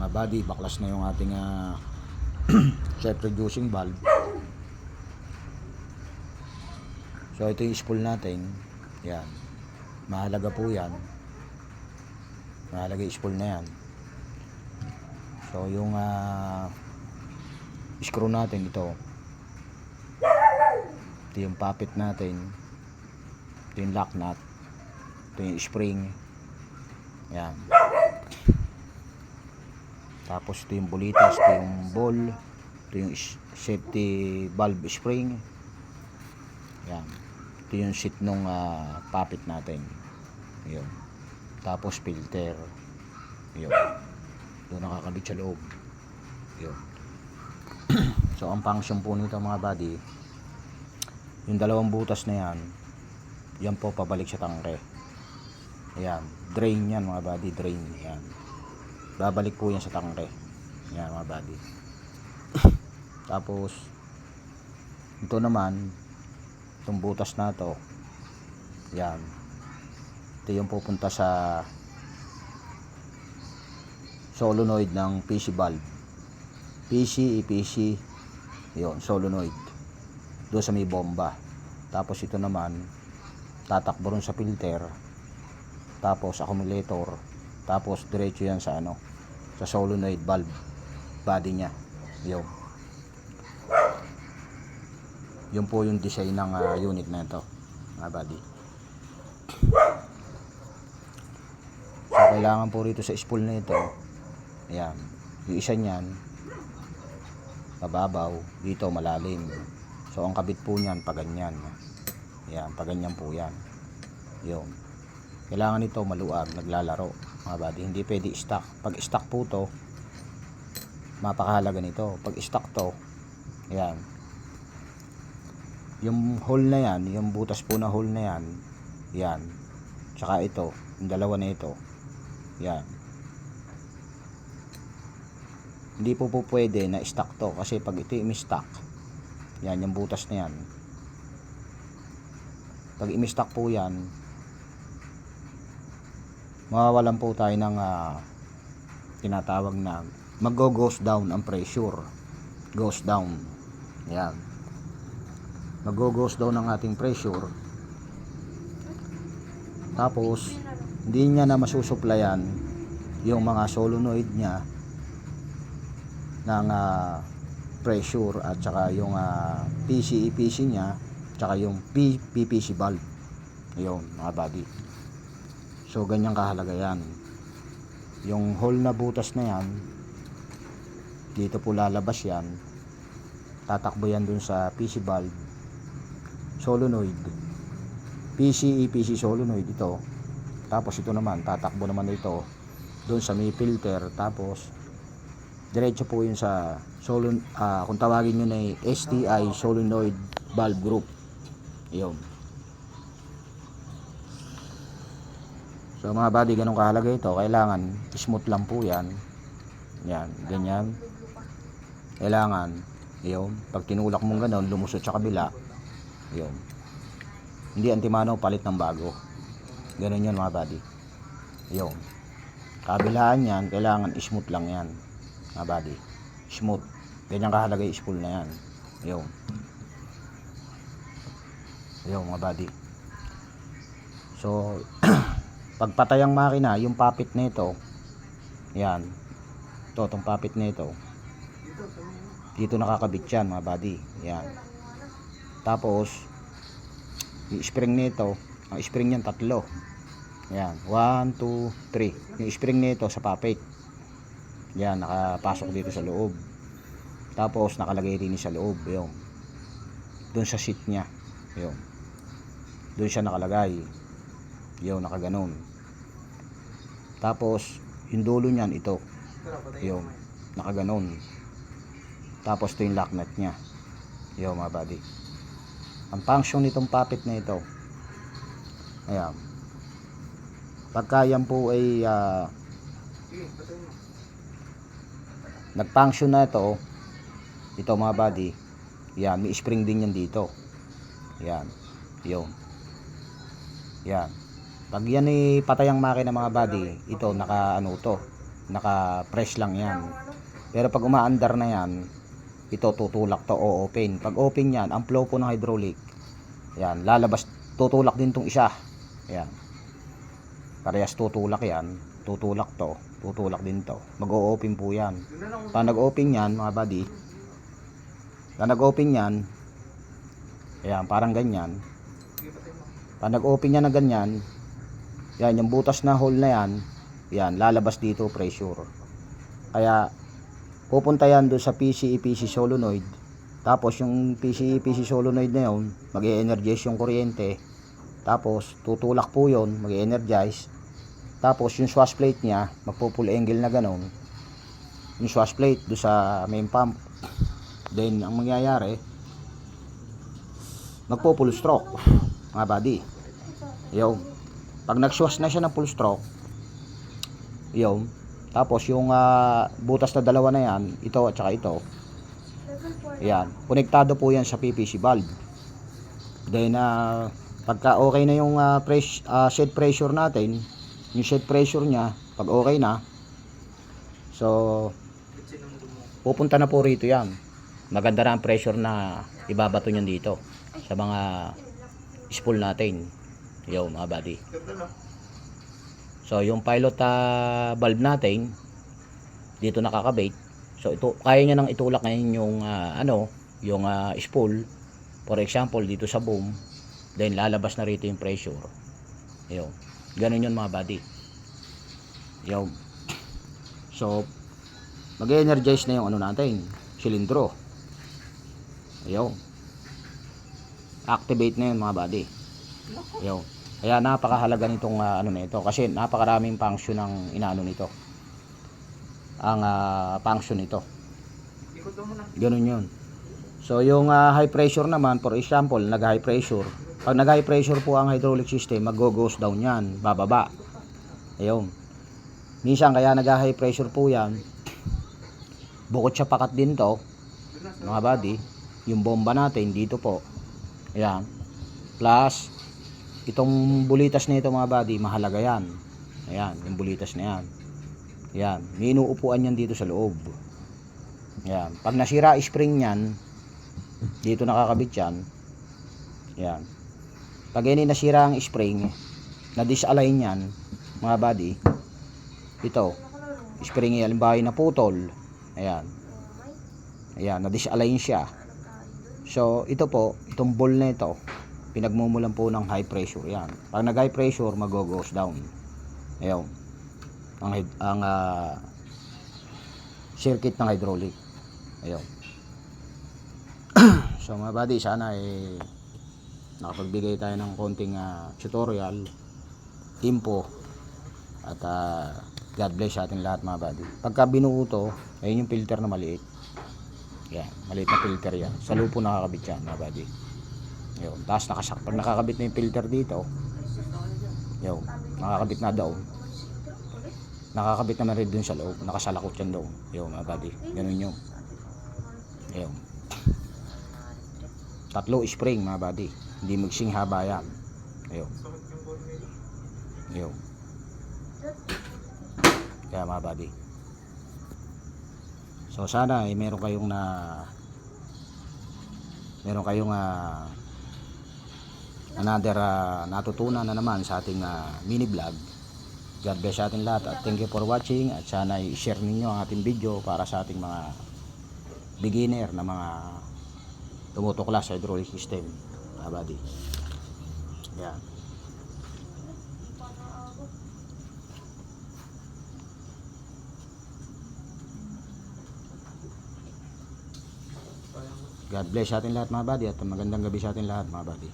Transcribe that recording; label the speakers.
Speaker 1: mga body, baklas na yung ating self reducing valve. So ito yung spool natin. Yan, mahalaga po yan, mahalaga yung spool na yan. So yung screw natin, ito yung poppet natin, ito yung lock nut, ito yung spring. Yan, tapos ito yung bulitas, ito yung ball, ito yung safety valve spring. Yan, ito yung seat nung poppet natin. Yun, tapos filter. Yun, doon nakakabit sa loob. Yun. So ang function po nito mga buddy, yung dalawang butas na yan, yan po pabalik sa tangke. Ayan, drain yan mga buddy, drain yan, babalik po yan sa tangke. Yan mga buddy. Tapos ito naman, itong butas na to, yan, ito yung pupunta sa solenoid ng PC valve, PC, EPC, yun, solenoid doon sa may bomba. Tapos ito naman tatakbo rin sa filter, tapos accumulator, tapos diretso yan sa sa solenoid valve body nya. Yun po yung design ng unit na ito mga body. So kailangan po rito sa spool na ito, ayan, yung isa niyan mababaw, dito malalim. So ang kabit po niyan paganyan. Ayan, paganyan po yan. Yun, kailangan ito maluwag, naglalaro mga buddy, hindi pwede stock. Pag stock po to, mapakahalaga nito. Pag stock to, ayan, yung hole na yan, yung butas po na hole na yan, yan, tsaka ito, yung dalawa na ito, yan, hindi po pwede na stock to, kasi pag ito yung stock, yan, yung butas na yan, pag i-stock po yan, mawawalan po tayo ng tinatawag na mag-goes down ang pressure, goes down. Yan, mag-goes down ang ating pressure. Tapos hindi niya na masusuplayan yung mga solenoid niya ng pressure, at saka yung PC, EPC niya, tsaka yung PPC valve. Ayun mga buddy. So ganyan kahalaga yan. Yung hole na butas na yan, dito po lalabas yan, tatakbo yan dun sa PC valve solenoid, PC, EPC solenoid ito. Tapos ito naman tatakbo naman ito dun sa may filter, tapos diretso po yun sa kung tawagin nyo na STI, solenoid valve group. Yun. So mga buddy, ganun kahalaga ito. Kailangan smooth lang po yan. Yan, ganyan. Kailangan, yun, pag tinulak mong ganun, lumusot sa kabila, yun, hindi antimano, palit ng bago. Ganun yun mga buddy. Yun, kabilaan yan, kailangan smooth lang yan mga buddy, smooth. Ganyan kahalaga yung spool na yan. Yun, yun mga buddy. So pagpatay ang makina, yung poppet na ito, yan, itong poppet na ito, dito nakakabit yan mga buddy. Yan, tapos yung spring nito, ang spring niyan tatlo. Yan, 1, 2, 3. Yung spring nito sa poppet, yan, nakapasok dito sa loob. Tapos nakalagay rin sa loob, yun, dun sa seat nya, yun, dun siya nakalagay, yun, nakaganon. Tapos yung dulo niyan, ito, yun, nakaganon. Tapos ito yung lock nut nya. Yun mga buddy, ang function nitong poppet na ito, ayan, pagka yan po ay nag-function na ito mga buddy, yan, may spring din yan dito. Yan, yun, yan, pag yan ay patay ang makina mga buddy, ito naka naka-press lang yan. Pero pag umaandar na yan, ito tutulak to o open. Pag open yan, ang flow po ng hydraulic, yan, lalabas, tutulak din tong isa. Yan. Parehas tutulak yan, tutulak to, tutulak din to. Mag-o-open po yan. Pag nag-open yan, mga buddy, pag nag-open yan, yan, parang ganyan. Pag nag-open yan na ganyan, yan, yung butas na hole na yan, yan, lalabas dito pressure. Kaya, pupunta yan doon sa PCE-PC solenoid. Tapos yung PCE-PC solenoid na yun, mag-e-energize yung kuryente. Tapos tutulak po yun, mag-e-energize. Tapos yung switch plate niya, magpo-full angle na ganon. Yung switch plate doon sa main pump. Then ang mangyayari, magpo-full stroke, mga buddy. Yo. Pag nag-swash na siya ng full stroke, yo. Tapos yung butas na dalawa na yan, ito at saka ito, yan, konektado po yan sa PPC valve. Then pagka okay na yung shed pressure natin, yung shed pressure niya, pag okay na, so pupunta na po rito yan. Maganda na ang pressure na ibabato niyan dito sa mga spool natin. Yo, mga buddy. So yung pilot valve natin dito nakakabit. So ito kaya niya nang itulak ngayon yung yung spool. For example dito sa boom, then lalabas na rito yung pressure. Ayun. Ganun yun, mga buddy. Ayun. So mag-energize na yung natin, silindro. Ayun. Activate na yun, mga buddy. Ayun. Kaya napakahalaga nitong na ito kasi napakaraming function ng inaano nito. Ang function nito. Ganun 'yun. So yung high pressure naman, for example, nag-high pressure. Pag nag-high pressure po ang hydraulic system, mag-goes down 'yan, bababa. Ayun. Minsan kaya nag-high pressure po 'yan. Bukod sa pakat din 'to, mga buddy, yung bomba natin dito po. Ayan. Plus itong bulitas na ito, mga buddy, mahalaga yan. Ayan, yung bulitas na yan. Ayan, may inuupuan yan dito sa loob. Ayan, pag nasira spring yan, dito nakakabit yan. Ayan, pag hindi nasira ang spring, na-disalign yan, mga buddy, ito, spring yan, halimbawa na putol. Ayan, ayan, na-disalign siya. So, ito po, itong ball na ito, pinagmumulan po ng high pressure yan. Pag nag high pressure, mag-goes down. Ayun. Ang circuit ng hydraulic. Ayun. So mga buddy, sana nakapagbigay tayo ng konting tutorial, info, at God bless sa ating lahat, mga buddy. Pagka binuo to, ayun yung filter na maliit. Yan, maliit na filter yan. Sa lupo nakakabit yan, mga buddy. Yun, tapos nakakabit na yung filter dito. Yun, nakakabit na daw. Nakakabit naman rin dun sa loob. Nakasalakot yan daw. Yun, mga buddy. Ganun yun. Yun. 3 spring, mga buddy. Hindi magsing haba yan. Yun. Yun. Kaya, mga buddy. So sana meron kayong another natutunan na naman sa ating mini vlog. God bless sa ating lahat at thank you for watching, at sana i-share ninyo ang ating video para sa ating mga beginner na mga tumutuklas sa hydraulic system, mga buddy. Yan. God bless sa ating lahat, mga buddy, at magandang gabi sa ating lahat, mga buddy.